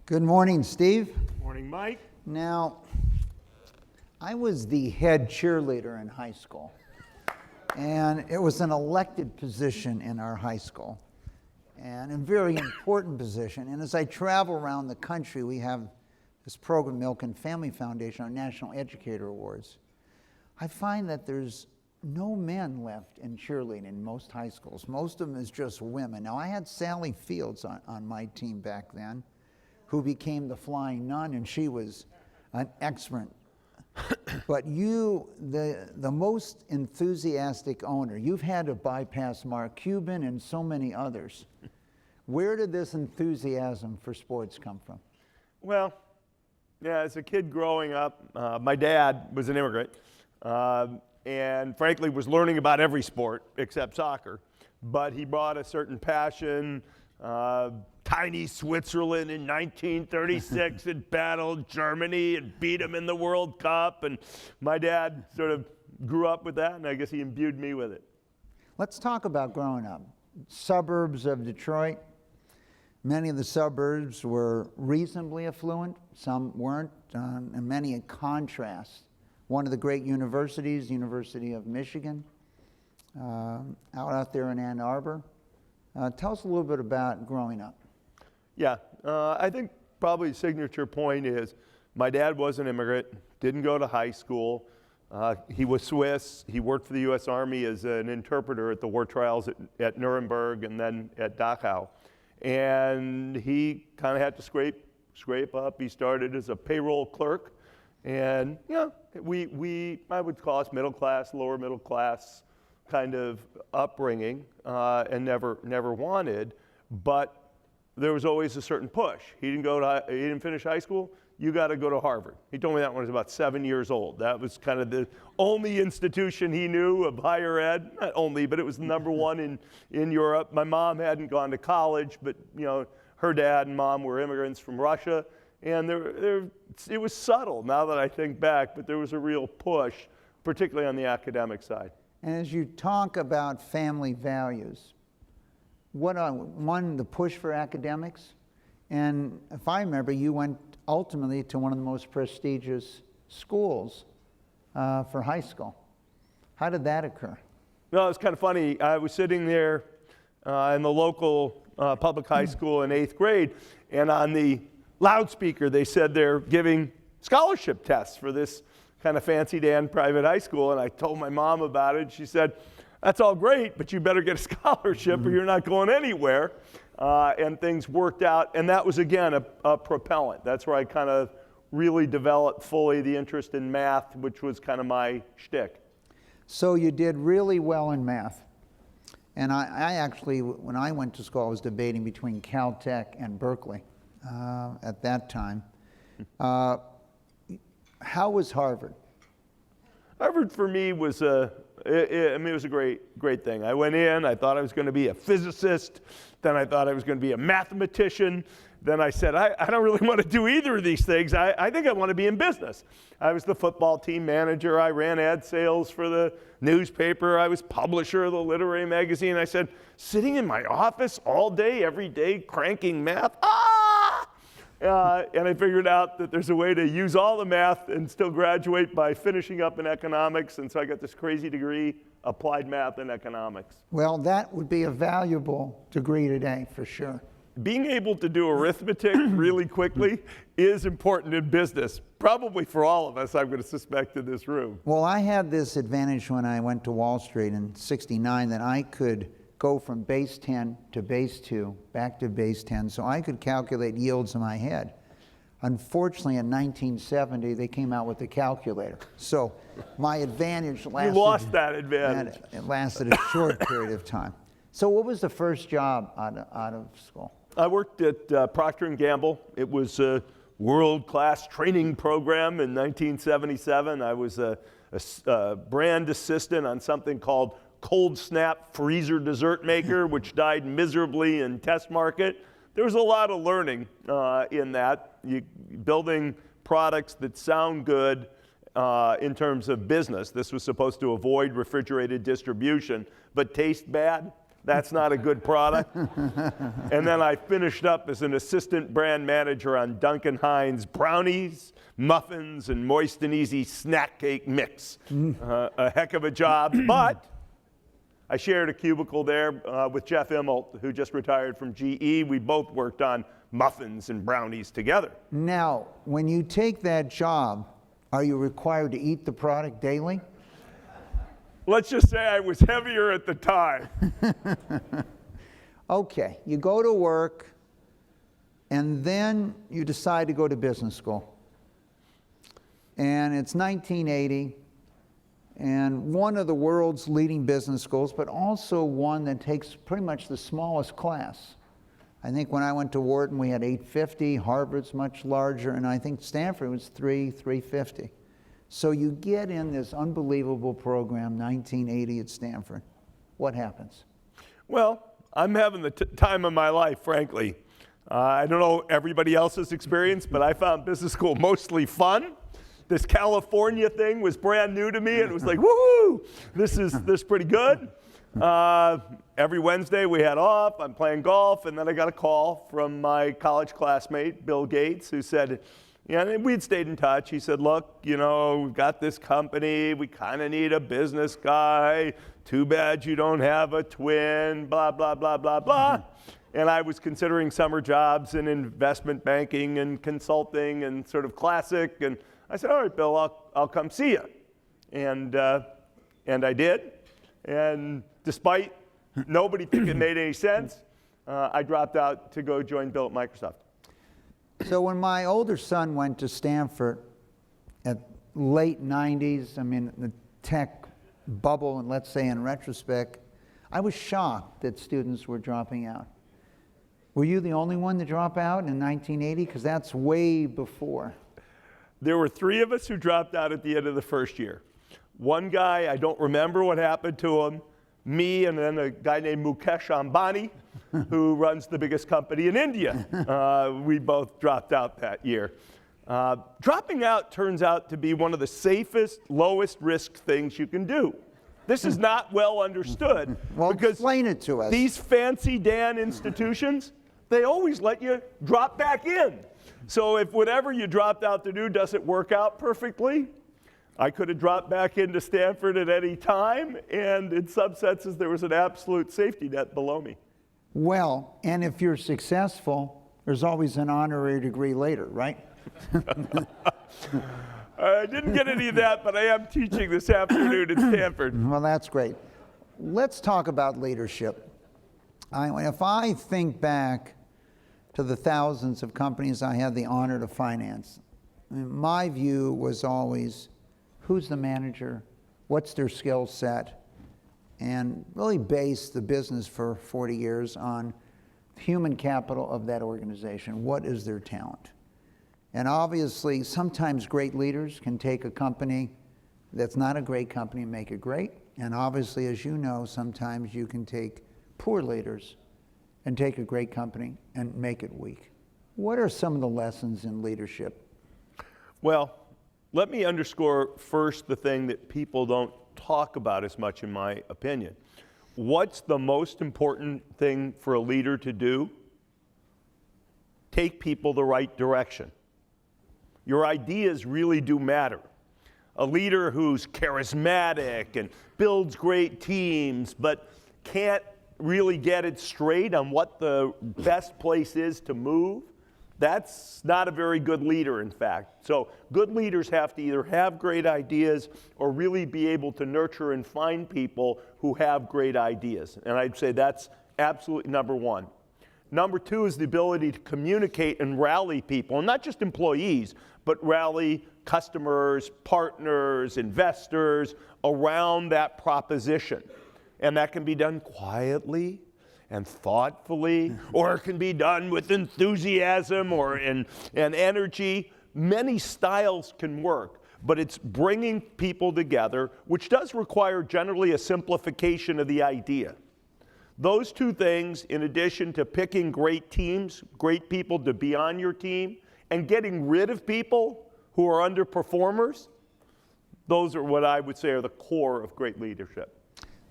Good morning, Steve. Morning, Mike. Now, I was the head cheerleader in high school, and it was an elected position in our high school, and a very important position. And as I travel around the country, we have this program, Milken Family Foundation, our National Educator Awards. I find that there's no men left in cheerleading in most high schools. Most of them is just women. Now, I had Sally Fields on my team back then, who became the Flying Nun, and she was an expert. But you, the most enthusiastic owner, you've had to bypass Mark Cuban and so many others. Where did this enthusiasm for sports come from? Well, yeah, as a kid growing up, my dad was an immigrant and frankly was learning about every sport except soccer. But he brought a certain passion. Tiny Switzerland in 1936 had battled Germany and beat them in the World Cup. And my dad sort of grew up with that, and I guess he imbued me with it. Let's talk about growing up. Suburbs of Detroit. Many of the suburbs were reasonably affluent. Some weren't, and many in contrast. One of the great universities, University of Michigan, out there in Ann Arbor. Tell us a little bit about growing up. Yeah, I think probably the signature point is my dad was an immigrant, didn't go to high school. He was Swiss. He worked for the U.S. Army as an interpreter at the war trials at Nuremberg and then at Dachau. And he kind of had to scrape up. He started as a payroll clerk. And, you know, I would call us middle class, lower middle class kind of upbringing, and never wanted, but there was always a certain push. He didn't finish high school. You got to go to Harvard. He told me that when he was about 7 years old. That was kind of the only institution he knew of higher ed. Not only, but it was the number one in Europe. My mom hadn't gone to college, but you know, her dad and mom were immigrants from Russia, and it was subtle. Now that I think back, but there was a real push, particularly on the academic side. And as you talk about family values, one, the push for academics, and if I remember, you went ultimately to one of the most prestigious schools for high school. How did that occur? No, it's kind of funny. I was sitting there in the local public high school in 8th grade, and on the loudspeaker they said they're giving scholarship tests for this kind of fancy Dan private high school, and I told my mom about it. She said, "That's all great, but you better get a scholarship or you're not going anywhere." And things worked out, and that was, again, a propellant. That's where I kind of really developed fully the interest in math, which was kind of my shtick. So you did really well in math. And I actually, when I went to school, I was debating between Caltech and Berkeley at that time. How was Harvard? Harvard for me was it was a great thing. I went in, I thought I was going to be a physicist, then I thought I was going to be a mathematician, then I said, I don't really want to do either of these things. I think I want to be in business. I was the football team manager, I ran ad sales for the newspaper, I was publisher of the literary magazine. I said, sitting in my office all day, every day, cranking math, and I figured out that there's a way to use all the math and still graduate by finishing up in economics, and so I got this crazy degree, applied math and economics. Well, that would be a valuable degree today, for sure. Being able to do arithmetic really quickly is important in business, probably for all of us, I'm going to suspect, in this room. Well, I had this advantage when I went to Wall Street in '69 that I could go from base 10 to base 2, back to base 10, so I could calculate yields in my head. Unfortunately, in 1970, they came out with the calculator. So my advantage lasted. You lost that advantage. It lasted a short period of time. So what was the first job out of school? I worked at Procter & Gamble. It was a world-class training program in 1977. I was a brand assistant on something called Cold Snap Freezer Dessert Maker, which died miserably in test market. There was a lot of learning in that, building products that sound good in terms of business. This was supposed to avoid refrigerated distribution, but taste bad. That's not a good product. And then I finished up as an assistant brand manager on Duncan Hines brownies, muffins, and moist and easy snack cake mix. A heck of a job, but I shared a cubicle there with Jeff Immelt, who just retired from GE. We both worked on muffins and brownies together. Now, when you take that job, are you required to eat the product daily? Let's just say I was heavier at the time. Okay, you go to work, and then you decide to go to business school. And it's 1980, and one of the world's leading business schools, but also one that takes pretty much the smallest class. I think when I went to Wharton, we had 850, Harvard's much larger, and I think Stanford was 350. So you get in this unbelievable program, 1980 at Stanford. What happens? Well, I'm having the time of my life, frankly. I don't know everybody else's experience, but I found business school mostly fun. This California thing was brand new to me, and it was like, woo! This is pretty good. Every Wednesday we had off, I'm playing golf, and then I got a call from my college classmate, Bill Gates, who said, yeah, we'd stayed in touch. He said, look, you know, we've got this company. We kind of need a business guy. Too bad you don't have a twin, blah, blah, blah, blah, blah. And I was considering summer jobs in investment banking and consulting and sort of classic. And I said, all right, Bill, I'll come see you. And I did. And despite nobody thinking it made any sense, I dropped out to go join Bill at Microsoft. So when my older son went to Stanford at late 90s, I mean, the tech bubble, and let's say in retrospect, I was shocked that students were dropping out. Were you the only one to drop out in 1980? Because that's way before. There were 3 of us who dropped out at the end of the first year. One guy, I don't remember what happened to him, me, and then a guy named Mukesh Ambani, who runs the biggest company in India. We both dropped out that year. Dropping out turns out to be one of the safest, lowest risk things you can do. This is not well understood. Well, because explain it to us. These fancy Dan institutions, they always let you drop back in. So if whatever you dropped out to do doesn't work out perfectly, I could have dropped back into Stanford at any time, and in some senses there was an absolute safety net below me. Well, and if you're successful, there's always an honorary degree later, right? I didn't get any of that, but I am teaching this afternoon at Stanford. Well, that's great. Let's talk about leadership. If I think back to the thousands of companies I had the honor to finance, my view was always, who's the manager? What's their skill set? And really based the business for 40 years on human capital of that organization. What is their talent? And obviously, sometimes great leaders can take a company that's not a great company and make it great. And obviously, as you know, sometimes you can take poor leaders and take a great company and make it weak. What are some of the lessons in leadership? Well, let me underscore first the thing that people don't talk about as much, in my opinion. What's the most important thing for a leader to do? Take people the right direction. Your ideas really do matter. A leader who's charismatic and builds great teams, but can't really get it straight on what the best place is to move, that's not a very good leader, in fact. So good leaders have to either have great ideas or really be able to nurture and find people who have great ideas. And I'd say that's absolutely number one. Number two is the ability to communicate and rally people, and not just employees, but rally customers, partners, investors around that proposition. And that can be done quietly and thoughtfully, or it can be done with enthusiasm or and energy. Many styles can work, but it's bringing people together, which does require generally a simplification of the idea. Those two things, in addition to picking great teams, great people to be on your team, and getting rid of people who are underperformers, those are what I would say are the core of great leadership.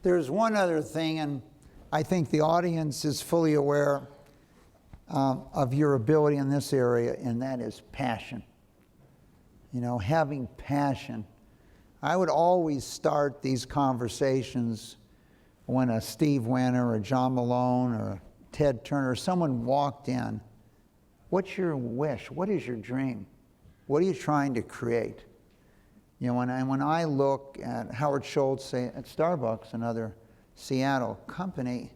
There's one other thing, and I think the audience is fully aware of your ability in this area, and that is passion. You know, having passion. I would always start these conversations when a Steve Wenner or John Malone or Ted Turner, someone walked in. What's your wish? What is your dream? What are you trying to create? You know, when I look at Howard Schultz at Starbucks, another Seattle company,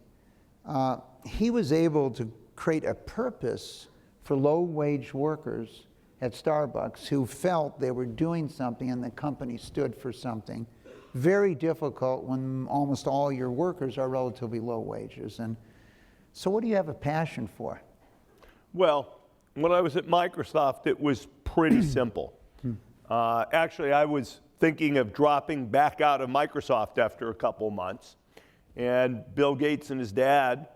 he was able to create a purpose for low-wage workers at Starbucks who felt they were doing something and the company stood for something. Very difficult when almost all your workers are relatively low wages. And so what do you have a passion for? Well, when I was at Microsoft, it was pretty simple. Actually, I was thinking of dropping back out of Microsoft after a couple months. And Bill Gates and his dad,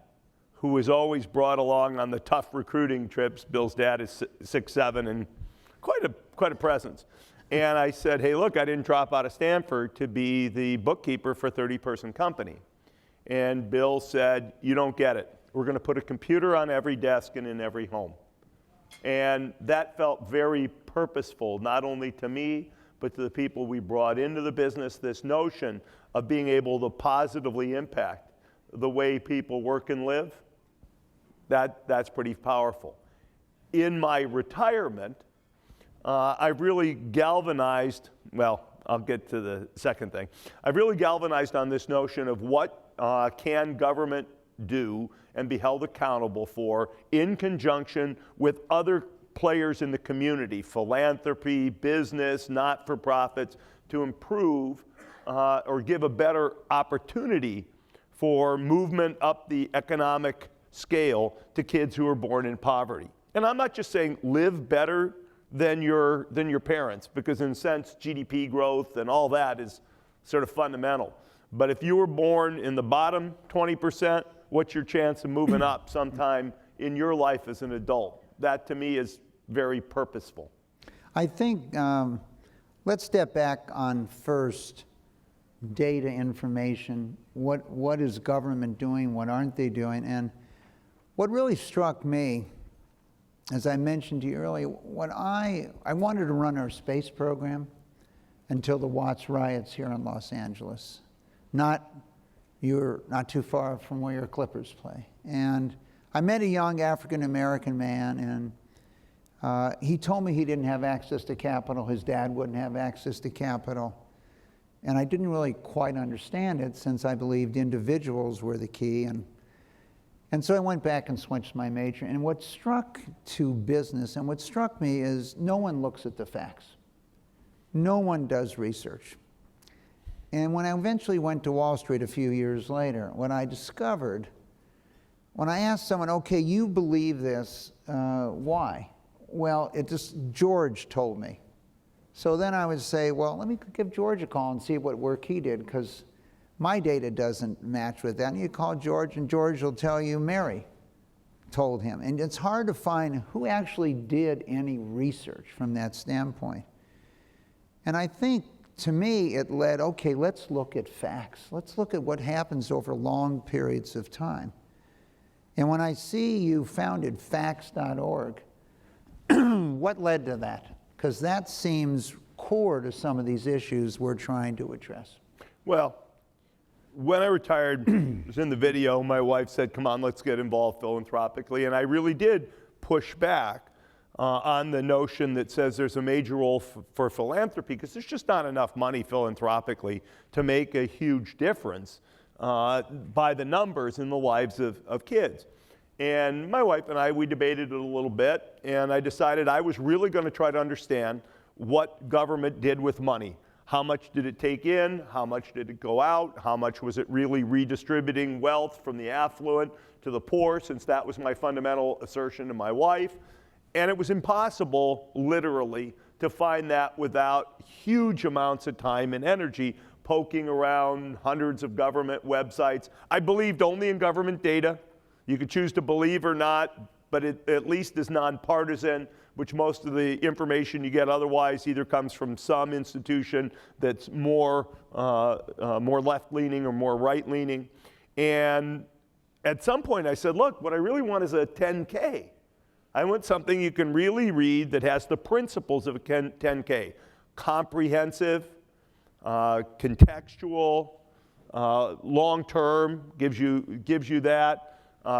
who was always brought along on the tough recruiting trips. Bill's dad is 6'7" and quite a presence. And I said, hey, look, I didn't drop out of Stanford to be the bookkeeper for a 30-person company. And Bill said, you don't get it. We're going to put a computer on every desk and in every home. And that felt very purposeful, not only to me, but to the people we brought into the business, this notion of being able to positively impact the way people work and live. That's pretty powerful. In my retirement, I've really galvanized, well, I'll get to the second thing. I've really galvanized on this notion of what can government do and be held accountable for in conjunction with other players in the community, philanthropy, business, not-for-profits, to improve or give a better opportunity for movement up the economic scale to kids who are born in poverty. And I'm not just saying live better than your parents, because in a sense, GDP growth and all that is sort of fundamental. But if you were born in the bottom 20%, what's your chance of moving up sometime in your life as an adult? That to me is very purposeful. I think, let's step back on first data information. What is government doing? What aren't they doing? And what really struck me, as I mentioned to you earlier, I wanted to run our space program until the Watts riots here in Los Angeles. You're not too far from where your Clippers play. And I met a young African-American man, and he told me he didn't have access to capital. His dad wouldn't have access to capital. And I didn't really quite understand it, since I believed individuals were the key. And so I went back and switched my major. And what struck to business, and what struck me, is no one looks at the facts. No one does research. And when I eventually went to Wall Street a few years later, what I discovered, when I asked someone, okay, you believe this, why? Well, George told me. So then I would say, well, let me give George a call and see what work he did, because my data doesn't match with that. And you call George, and George will tell you Mary told him. And it's hard to find who actually did any research from that standpoint. And I think, to me, it led, okay, let's look at facts. Let's look at what happens over long periods of time. And when I see you founded facts.org, what led to that? Because that seems core to some of these issues we're trying to address. Well, when I retired, it was in the video, my wife said, come on, let's get involved philanthropically. And I really did push back on the notion that says there's a major role for philanthropy, because there's just not enough money philanthropically to make a huge difference by the numbers in the lives of kids. And my wife and I, we debated it a little bit, and I decided I was really going to try to understand what government did with money. How much did it take in? How much did it go out? How much was it really redistributing wealth from the affluent to the poor, since that was my fundamental assertion to my wife. And it was impossible, literally, to find that without huge amounts of time and energy poking around hundreds of government websites. I believed only in government data. You could choose to believe or not, but it at least is nonpartisan, which most of the information you get otherwise either comes from some institution that's more left-leaning or more right-leaning. And at some point I said, look, what I really want is a 10K. I want something you can really read that has the principles of a 10K. Comprehensive, contextual, long-term, gives you that.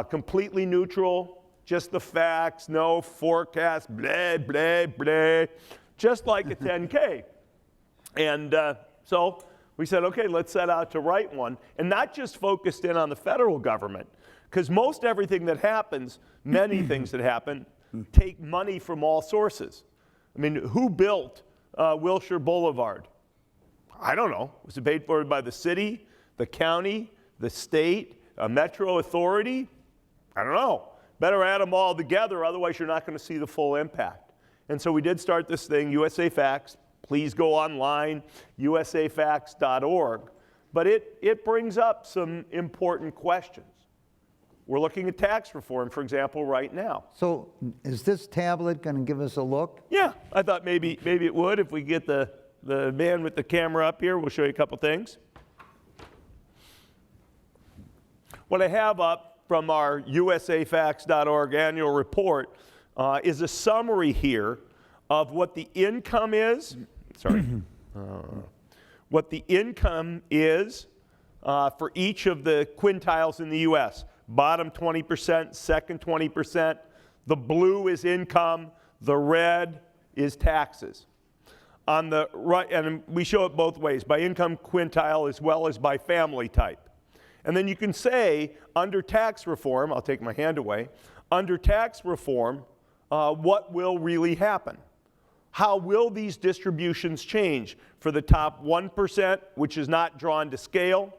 Completely neutral, just the facts, no forecast, blah, blah, blah, just like a 10K. And so we said, okay, let's set out to write one, and not just focused in on the federal government, because most everything that happens, many things that happen, take money from all sources. I mean, who built Wilshire Boulevard? I don't know. Was it paid for by the city, the county, the state, a metro authority? I don't know. Better add them all together, otherwise you're not going to see the full impact. And so we did start this thing, USA Facts. Please go online, usafacts.org. But it brings up some important questions. We're looking at tax reform, for example, right now. So is this tablet going to give us a look? Yeah, I thought maybe it would. If we get the man with the camera up here, we'll show you a couple things. What I have up from our usafacts.org annual report is a summary here of what the income is. What the income is for each of the quintiles in the U.S. Bottom 20%, second 20%. The blue is income. The red is taxes. On the right, and we show it both ways, by income quintile as well as by family type. And then you can say, under tax reform, I'll take my hand away, under tax reform, what will really happen? How will these distributions change for the top 1%, which is not drawn to scale,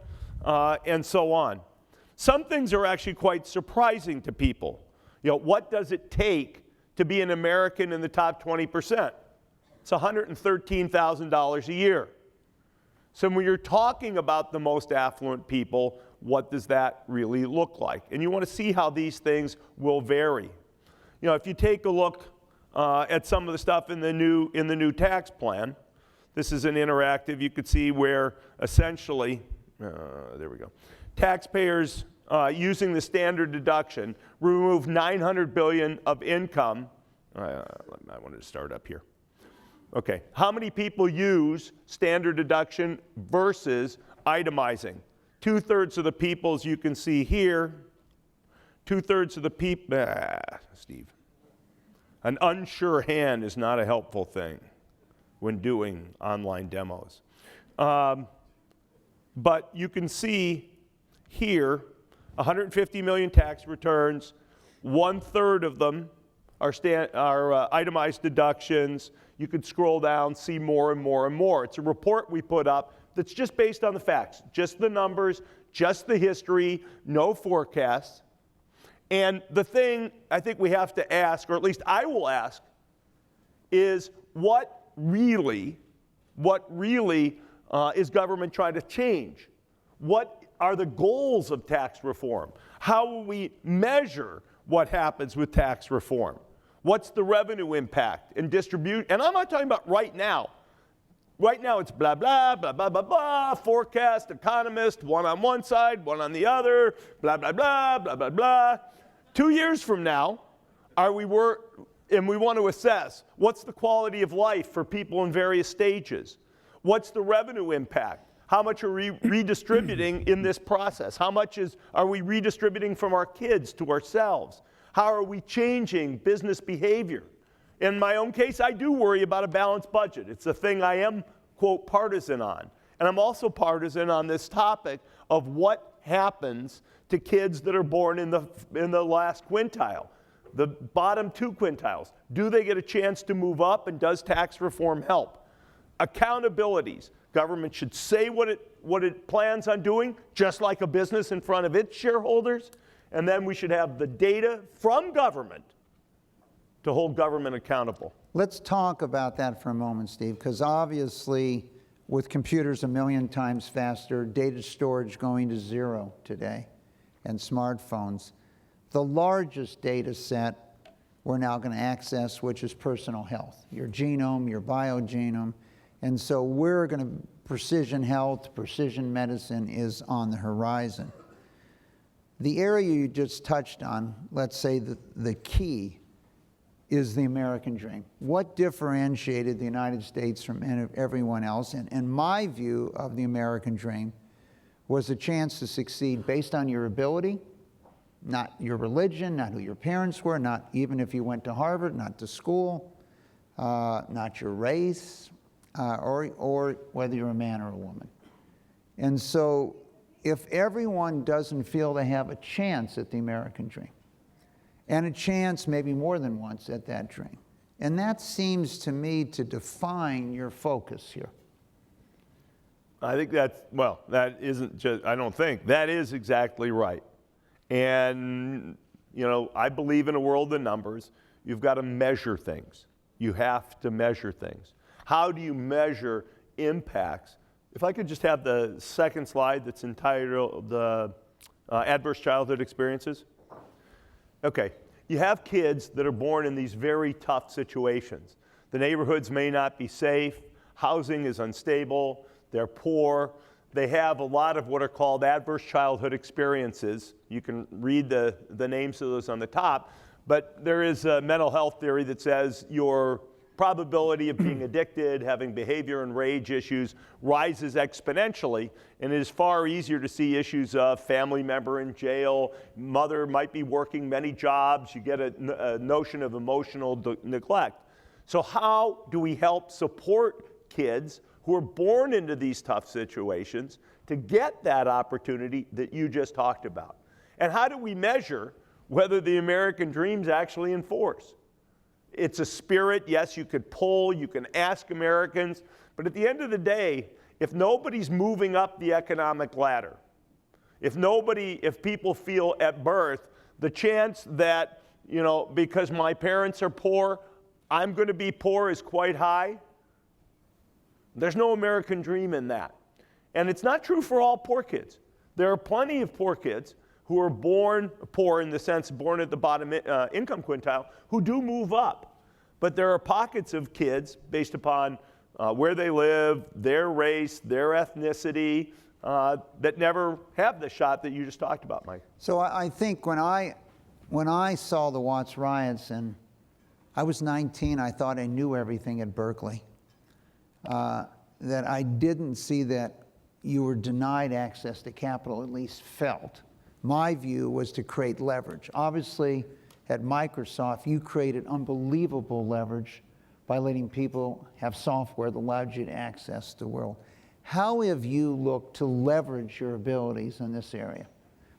and so on? Some things are actually quite surprising to people. You know, what does it take to be an American in the top 20%? It's $113,000 a year. So when you're talking about the most affluent people, what does that really look like? And you want to see how these things will vary. You know, if you take a look at some of the stuff in the new tax plan, this is an interactive. You could see where essentially, there we go, taxpayers using the standard deduction remove $900 billion of income. I wanted to start up here. Okay, how many people use standard deduction versus itemizing? 2/3 of the people, as you can see here, 2/3 of the people, Steve. An unsure hand is not a helpful thing when doing online demos. But you can see here, 150 million tax returns, 1/3 of them are itemized deductions. You could scroll down, see more and more and more. It's a report we put up that's just based on the facts, just the numbers, just the history, no forecasts. And the thing I think we have to ask, or at least I will ask, is what really is government trying to change? What are the goals of tax reform? How will we measure what happens with tax reform? What's the revenue impact and distribute? And I'm not talking about right now. Right now it's blah, blah, blah, blah, blah, blah, forecast, economist, one on one side, one on the other, blah, blah, blah, blah, blah, blah. 2 years from now, and we want to assess what's the quality of life for people in various stages? What's the revenue impact? How much are we redistributing in this process? How much are we redistributing from our kids to ourselves? How are we changing business behavior? In my own case, I do worry about a balanced budget. It's a thing I am, quote, partisan on. And I'm also partisan on this topic of what happens to kids that are born in the last quintile, the bottom 2 quintiles. Do they get a chance to move up, and does tax reform help? Accountabilities. Government should say what it plans on doing, just like a business in front of its shareholders, and then we should have the data from government to hold government accountable. Let's talk about that for a moment, Steve, because obviously with computers 1 million times faster, data storage going to 0 today, and smartphones, the largest data set we're now going to access, which is personal health, your genome, your biogenome. And so we're going to, precision health, precision medicine is on the horizon. The area you just touched on, let's say the key is the American dream. What differentiated the United States from everyone else? And my view of the American dream was a chance to succeed based on your ability, not your religion, not who your parents were, not even if you went to Harvard, not to school, not your race, or whether you're a man or a woman. And so if everyone doesn't feel they have a chance at the American dream, and a chance maybe more than once at that dream, and that seems to me to define your focus here. I think that isn't just, I don't think, that is exactly right. And, I believe in a world of numbers. You've got to measure things. You have to measure things. How do you measure impacts? If I could just have the second slide that's entitled Adverse Childhood Experiences. Okay, you have kids that are born in these very tough situations. The neighborhoods may not be safe, housing is unstable, they're poor, they have a lot of what are called adverse childhood experiences. You can read the names of those on the top, but there is a mental health theory that says your probability of being addicted, having behavior and rage issues rises exponentially, and it is far easier to see issues of family member in jail, mother might be working many jobs, you get a notion of emotional neglect. So how do we help support kids who are born into these tough situations to get that opportunity that you just talked about? And how do we measure whether the American dream's actually in force? It's a spirit, yes, you could poll, you can ask Americans, but at the end of the day, if nobody's moving up the economic ladder, if people feel at birth, the chance that, because my parents are poor, I'm going to be poor is quite high. There's no American dream in that. And it's not true for all poor kids. There are plenty of poor kids who are born poor in the sense born at the bottom income quintile who do move up. But there are pockets of kids based upon where they live, their race, their ethnicity, that never have the shot that you just talked about, Mike. So I think when I saw the Watts riots, and I was 19, I thought I knew everything at Berkeley. That I didn't see that you were denied access to capital, at least felt. My view was to create leverage. Obviously, at Microsoft, you created unbelievable leverage by letting people have software that allowed you to access the world. How have you looked to leverage your abilities in this area?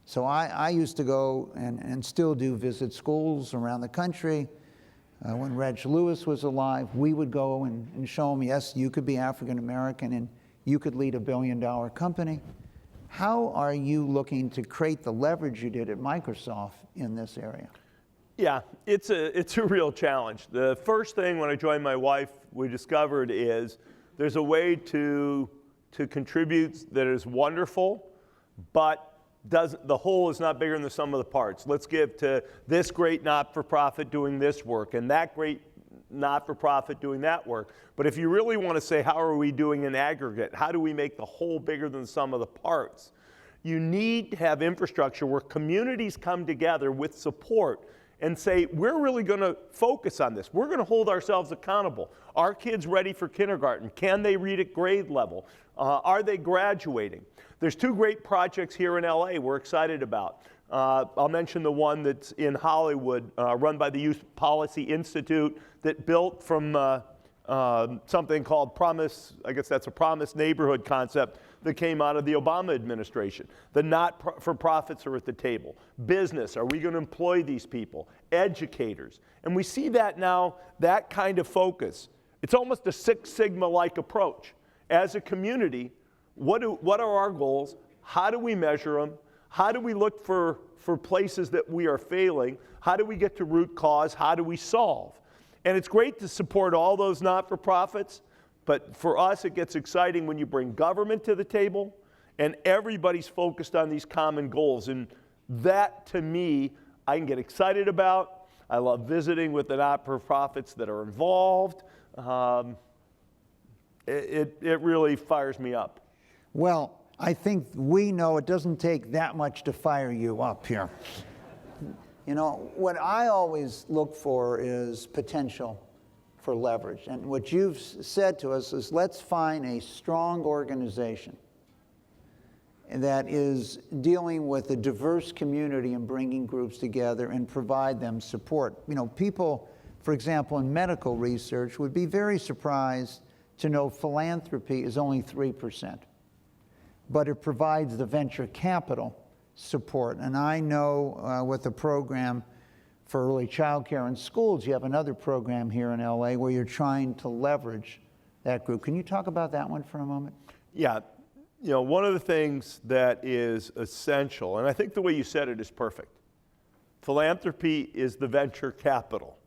So I used to go and still do visit schools around the country. When Reg Lewis was alive, we would go and show him, yes, you could be African American and you could lead a billion-dollar company. How are you looking to create the leverage you did at Microsoft in this area? Yeah, it's a real challenge. The first thing when I joined my wife we discovered is there's a way to contribute that is wonderful, but the whole is not bigger than the sum of the parts. Let's give to this great not-for-profit doing this work and that great not-for-profit doing that work. But if you really want to say how are we doing in aggregate, how do we make the whole bigger than the sum of the parts, you need to have infrastructure where communities come together with support and say, we're really going to focus on this. We're going to hold ourselves accountable. Are kids ready for kindergarten? Can they read at grade level? Are they graduating? There's two great projects here in LA we're excited about. I'll mention the one that's in Hollywood, run by the Youth Policy Institute, that built from something called Promise, I guess that's a Promise Neighborhood concept that came out of the Obama administration. The not-for-profits are at the table. Business, are we going to employ these people? Educators. And we see that now, that kind of focus. It's almost a Six Sigma-like approach. As a community, what are our goals? How do we measure them? How do we look for places that we are failing? How do we get to root cause? How do we solve? And it's great to support all those not-for-profits, but for us it gets exciting when you bring government to the table and everybody's focused on these common goals. And that, to me, I can get excited about. I love visiting with the not-for-profits that are involved. It really fires me up. Well, I think we know it doesn't take that much to fire you up here. You know, what I always look for is potential for leverage. And what you've said to us is, let's find a strong organization that is dealing with a diverse community and bringing groups together and provide them support. You know, people, for example, in medical research would be very surprised to know philanthropy is only 3%, but it provides the venture capital support. And I know with the program for early child care in schools, you have another program here in LA where you're trying to leverage that group. Can you talk about that one for a moment? Yeah. You know, one of the things that is essential, and I think the way you said it is perfect. Philanthropy is the venture capital.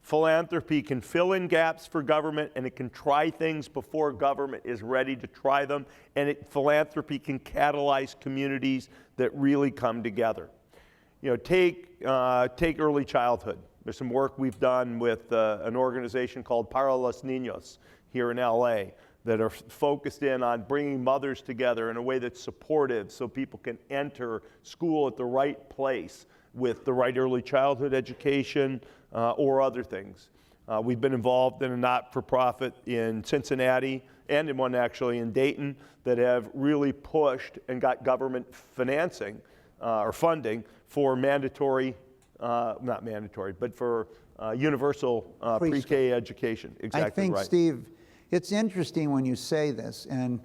Philanthropy can fill in gaps for government, and it can try things before government is ready to try them, and philanthropy can catalyze communities that really come together. You know, take early childhood. There's some work we've done with an organization called Para los Niños here in LA that are focused in on bringing mothers together in a way that's supportive so people can enter school at the right place with the right early childhood education or other things. We've been involved in a not-for-profit in Cincinnati and in one actually in Dayton that have really pushed and got government financing or funding for mandatory, not mandatory, but for universal pre-K education. Exactly. I think, right. Steve, it's interesting when you say this, and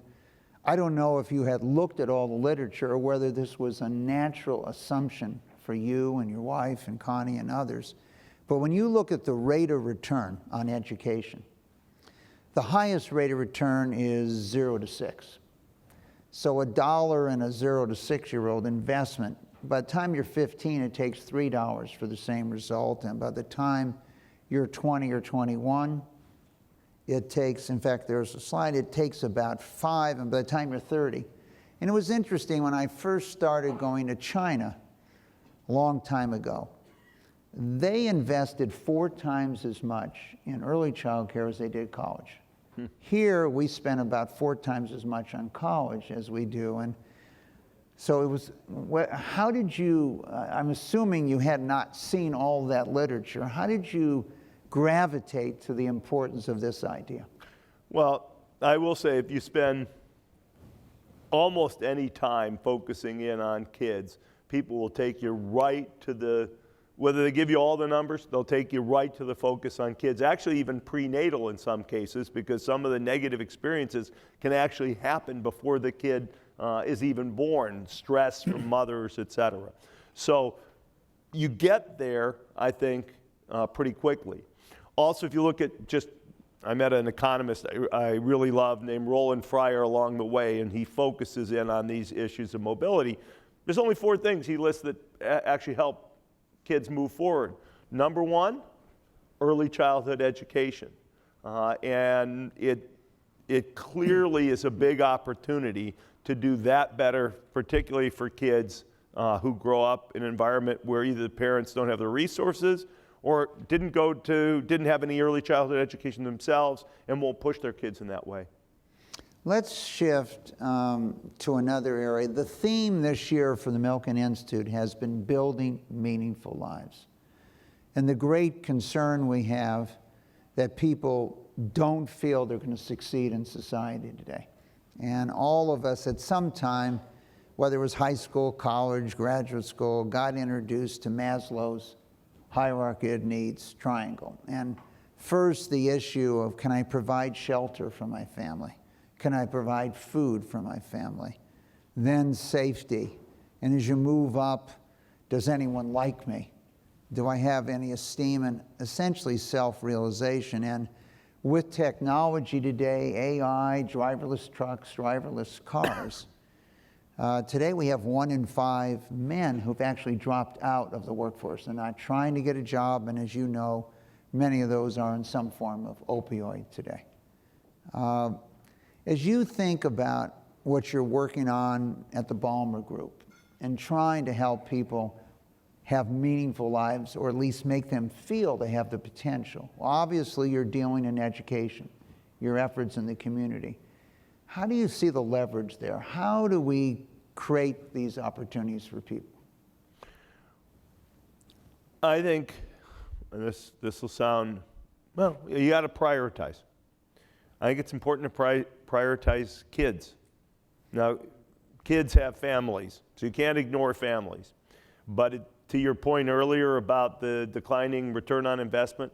I don't know if you had looked at all the literature or whether this was a natural assumption for you and your wife and Connie and others, but when you look at the rate of return on education, the highest rate of return is 0 to 6. So $1 in a 0 to 6-year-old investment, by the time you're 15, it takes $3 for the same result, and by the time you're 20 or 21, it takes, in fact, there's a slide, it takes about 5, and by the time you're 30. And it was interesting, when I first started going to China a long time ago, they invested 4 times as much in early child care as they did college. Here, we spend about 4 times as much on college as we do. And so it was, how did you, I'm assuming you had not seen all that literature, how did you gravitate to the importance of this idea? Well, I will say if you spend almost any time focusing in on kids, people will take you right to the, whether they give you all the numbers, they'll take you right to the focus on kids, actually even prenatal in some cases, because some of the negative experiences can actually happen before the kid is even born, stress from mothers, et cetera. So you get there, I think, pretty quickly. Also, if you look at just, I met an economist I really love named Roland Fryer along the way, and he focuses in on these issues of mobility. There's only 4 things he lists that actually help kids move forward. Number 1, early childhood education. And it clearly is a big opportunity to do that better, particularly for kids who grow up in an environment where either the parents don't have the resources or didn't have any early childhood education themselves and won't push their kids in that way. Let's shift to another area. The theme this year for the Milken Institute has been building meaningful lives. And the great concern we have that people don't feel they're going to succeed in society today. And all of us at some time, whether it was high school, college, graduate school, got introduced to Maslow's hierarchy of needs triangle. And first, the issue of, can I provide shelter for my family? Can I provide food for my family? Then safety. And as you move up, does anyone like me? Do I have any esteem? And essentially self-realization. And with technology today, AI, driverless trucks, driverless cars, today we have 1 in 5 men who've actually dropped out of the workforce. They're not trying to get a job, and as you know, many of those are in some form of opioid today. As you think about what you're working on at the Ballmer Group and trying to help people have meaningful lives, or at least make them feel they have the potential, well, obviously you're dealing in education, your efforts in the community. How do you see the leverage there? How do we create these opportunities for people? I think, and this will sound, well, you got to prioritize. I think it's important to prioritize kids. Now, kids have families, so you can't ignore families. But to your point earlier about the declining return on investment,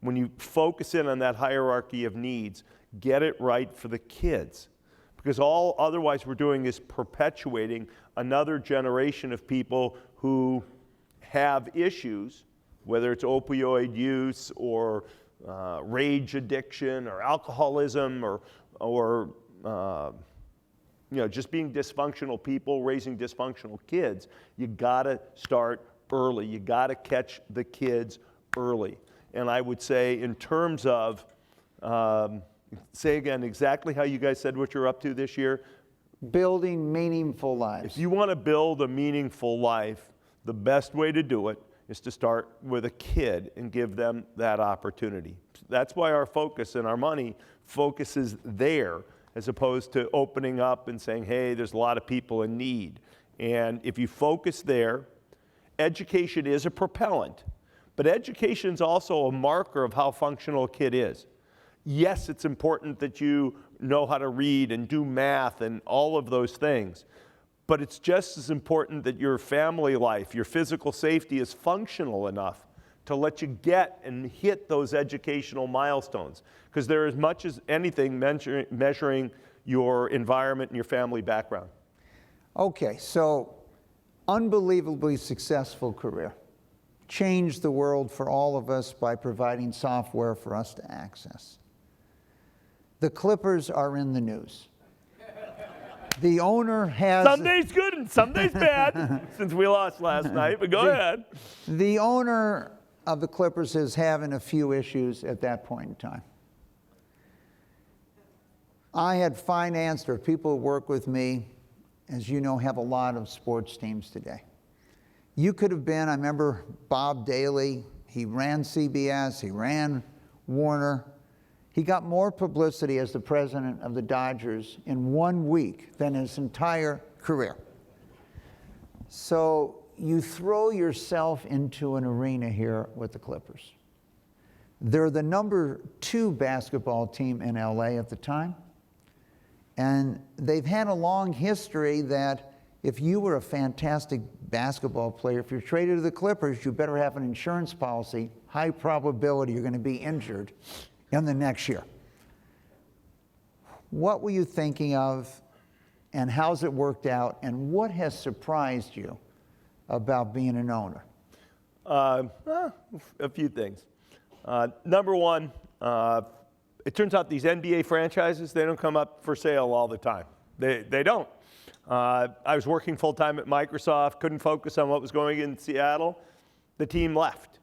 when you focus in on that hierarchy of needs, get it right for the kids. Because all otherwise we're doing is perpetuating another generation of people who have issues, whether it's opioid use or rage addiction or alcoholism or just being dysfunctional people raising dysfunctional kids. You gotta start early. You gotta catch the kids early. And I would say in terms of, say again exactly how you guys said what you're up to this year. Building meaningful lives. If you want to build a meaningful life, the best way to do it is to start with a kid and give them that opportunity. That's why our focus and our money focuses there, as opposed to opening up and saying, hey, there's a lot of people in need. And if you focus there, education is a propellant, but education is also a marker of how functional a kid is. Yes, it's important that you know how to read and do math and all of those things, but it's just as important that your family life, your physical safety is functional enough to let you get and hit those educational milestones. Because they're as much as anything measuring your environment and your family background. Okay, so unbelievably successful career. Changed the world for all of us by providing software for us to access. The Clippers are in the news. The owner has... Some days good and some days bad, since we lost last night, but go ahead. The owner of the Clippers is having a few issues at that point in time. I had financed, or people who work with me, as you know, have a lot of sports teams today. You could have been, I remember Bob Daly, he ran CBS, he ran Warner. He got more publicity as the president of the Dodgers in 1 week than his entire career. So you throw yourself into an arena here with the Clippers. They're the number 2 basketball team in LA at the time. And they've had a long history that if you were a fantastic basketball player, if you're traded to the Clippers, you better have an insurance policy. High probability you're going to be injured in the next year. What were you thinking of, and how's it worked out, and what has surprised you about being an owner? A few things. Number one, it turns out these NBA franchises, they don't come up for sale all the time. They don't. I was working full-time at Microsoft, couldn't focus on what was going in Seattle. The team left.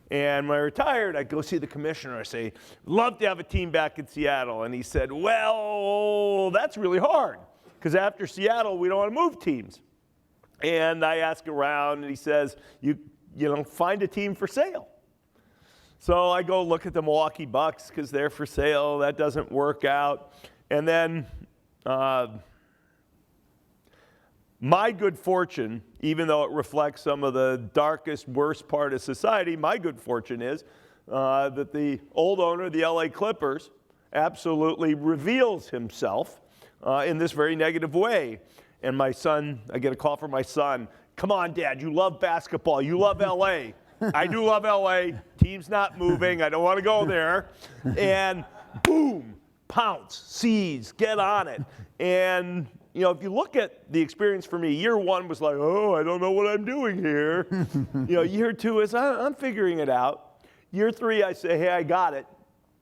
And when I retired, I'd go see the commissioner. I say, love to have a team back in Seattle. And he said, well, that's really hard, because after Seattle, we don't want to move teams. And I ask around, and he says, you know, find a team for sale. So I go look at the Milwaukee Bucks, because they're for sale. That doesn't work out. And then my good fortune, even though it reflects some of the darkest, worst part of society, my good fortune is that the old owner of the LA Clippers absolutely reveals himself in this very negative way. And my son, I get a call from my son, come on, Dad, you love basketball, you love LA. I do love LA, team's not moving, I don't want to go there. And boom, pounce, seize, get on it. And you know, if you look at the experience for me, year 1 was like, oh, I don't know what I'm doing here. You know, year 2 is, I'm figuring it out. Year 3, I say, hey, I got it,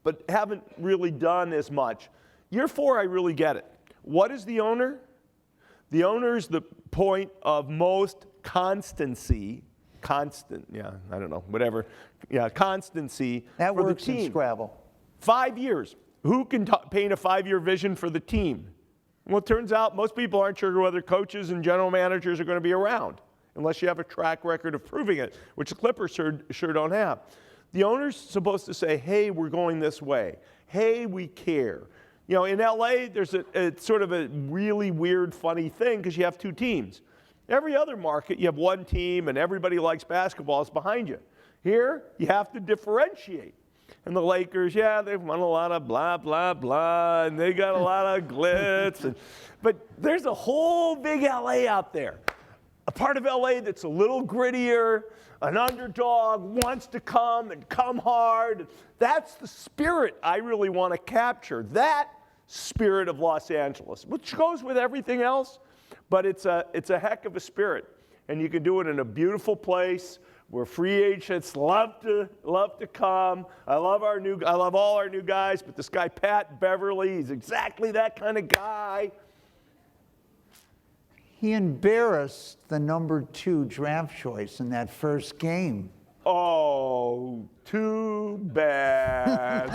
but haven't really done as much. Year 4, I really get it. What is the owner? The owner is the point of most constancy, constancy That for works the team. in Scrabble. 5 years. Who can paint a 5-year vision for the team? Well, it turns out most people aren't sure whether coaches and general managers are going to be around unless you have a track record of proving it, which the Clippers sure don't have. The owner's supposed to say, hey, we're going this way. Hey, we care. You know, in LA, there's it's sort of a really weird, funny thing because you have two teams. Every other market, you have one team and everybody likes basketball is behind you. Here, you have to differentiate. And the Lakers, yeah, they've won a lot of blah, blah, blah, and they got a lot of glitz. But there's a whole big LA out there. A part of LA that's a little grittier, an underdog, wants to come and come hard. That's the spirit I really want to capture, that spirit of Los Angeles, which goes with everything else, but it's a heck of a spirit. And you can do it in a beautiful place where free agents love to come. I love all our new guys, but this guy Pat Beverly, he's exactly that kind of guy. He embarrassed the number 2 draft choice in that first game. Oh, too bad.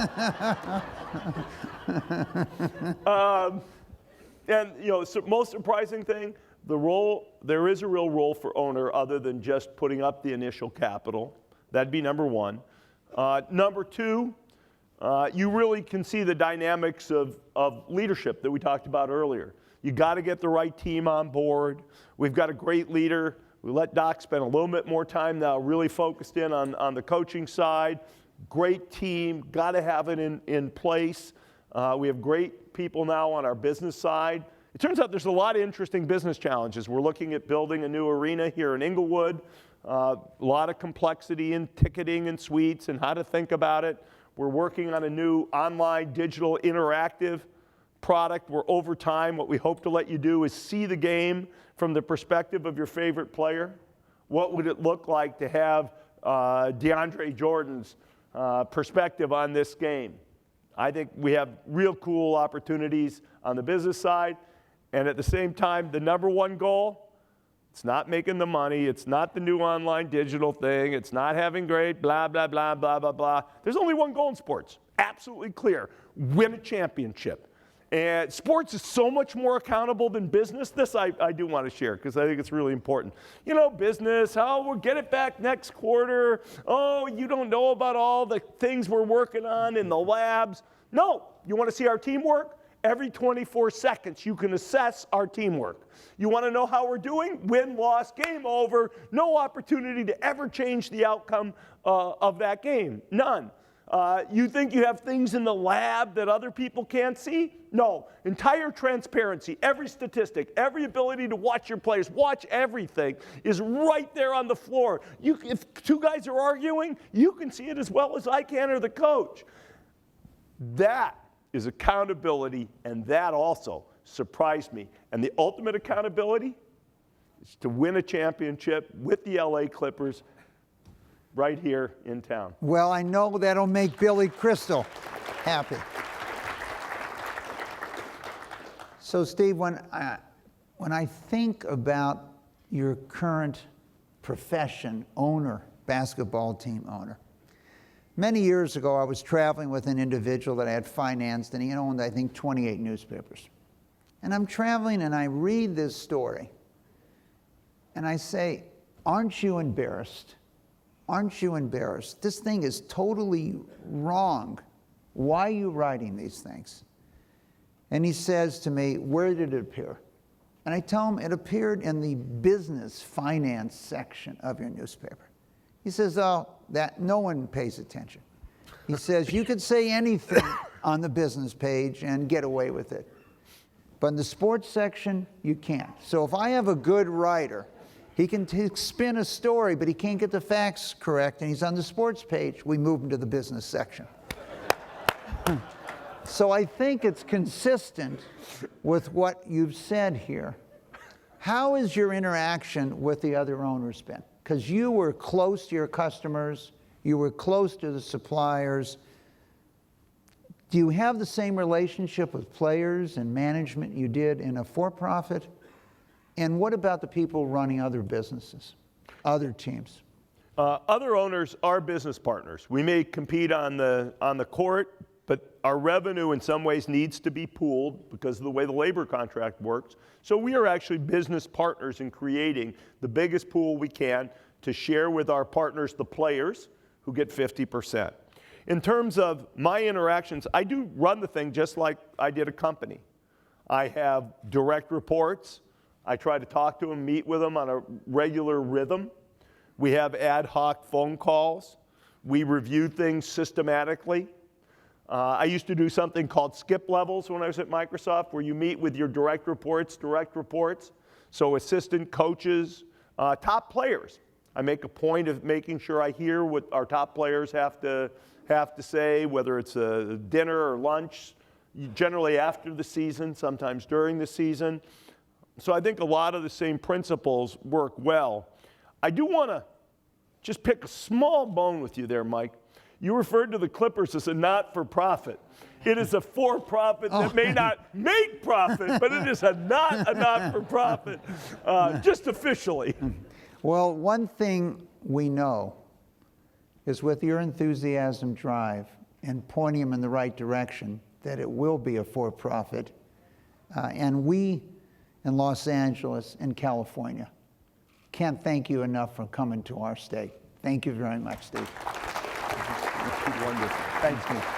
And you know, the most surprising thing, there is a real role for owner other than just putting up the initial capital. That'd be number 1. Number 2, you really can see the dynamics of leadership that we talked about earlier. You got to get the right team on board. We've got a great leader. We let Doc spend a little bit more time now really focused in on the coaching side. Great team, got to have it in place. We have great people now on our business side. It turns out there's a lot of interesting business challenges. We're looking at building a new arena here in Inglewood. A lot of complexity in ticketing and suites and how to think about it. We're working on a new online digital interactive product where over time what we hope to let you do is see the game from the perspective of your favorite player. What would it look like to have DeAndre Jordan's perspective on this game? I think we have real cool opportunities on the business side. And at the same time, the number 1 goal, it's not making the money. It's not the new online digital thing. It's not having great blah, blah, blah, blah, blah, blah. There's only one goal in sports. Absolutely clear. Win a championship. And sports is so much more accountable than business. This I do want to share because I think it's really important. You know, business, oh, we'll get it back next quarter. Oh, you don't know about all the things we're working on in the labs. No, you want to see our teamwork? Every 24 seconds, you can assess our teamwork. You want to know how we're doing? Win, loss, game over. No opportunity to ever change the outcome of that game. None. You think you have things in the lab that other people can't see? No. Entire transparency, every statistic, every ability to watch your players, watch everything is right there on the floor. If 2 guys are arguing, you can see it as well as I can or the coach. That is accountability, and that also surprised me. And the ultimate accountability is to win a championship with the LA Clippers right here in town. Well, I know that'll make Billy Crystal happy. So, Steve, when I think about your current profession, owner, basketball team owner, many years ago I was traveling with an individual that I had financed, and he owned, I think, 28 newspapers. And I'm traveling and I read this story, and I say, aren't you embarrassed? Aren't you embarrassed? This thing is totally wrong. Why are you writing these things? And he says to me, where did it appear? And I tell him it appeared in the business finance section of your newspaper. He says, oh, that no one pays attention. He says, you could say anything on the business page and get away with it. But in the sports section, you can't. So if I have a good writer, he can spin a story, but he can't get the facts correct, and he's on the sports page, we move him to the business section. So I think it's consistent with what you've said here. How has your interaction with the other owners been? Because you were close to your customers, you were close to the suppliers. Do you have the same relationship with players and management you did in a for-profit? And what about the people running other businesses, other teams? Other owners are business partners. We may compete on the court, but our revenue in some ways needs to be pooled because of the way the labor contract works. So we are actually business partners in creating the biggest pool we can to share with our partners, the players, who get 50%. In terms of my interactions, I do run the thing just like I did a company. I have direct reports. I try to talk to them, meet with them on a regular rhythm. We have ad hoc phone calls. We review things systematically. I used to do something called skip levels when I was at Microsoft, where you meet with your direct reports. So assistant coaches, top players. I make a point of making sure I hear what our top players have to say, whether it's a dinner or lunch, generally after the season, sometimes during the season. So I think a lot of the same principles work well. I do want to just pick a small bone with you there, Mike. You referred to the Clippers as a not-for-profit. It is a for-profit that may not make profit, but it is not a not-for-profit, just officially. Well, one thing we know is with your enthusiasm, drive, and pointing them in the right direction, that it will be a for-profit. And we in Los Angeles and California can't thank you enough for coming to our state. Thank you very much, Steve. Wonderful. Thank you.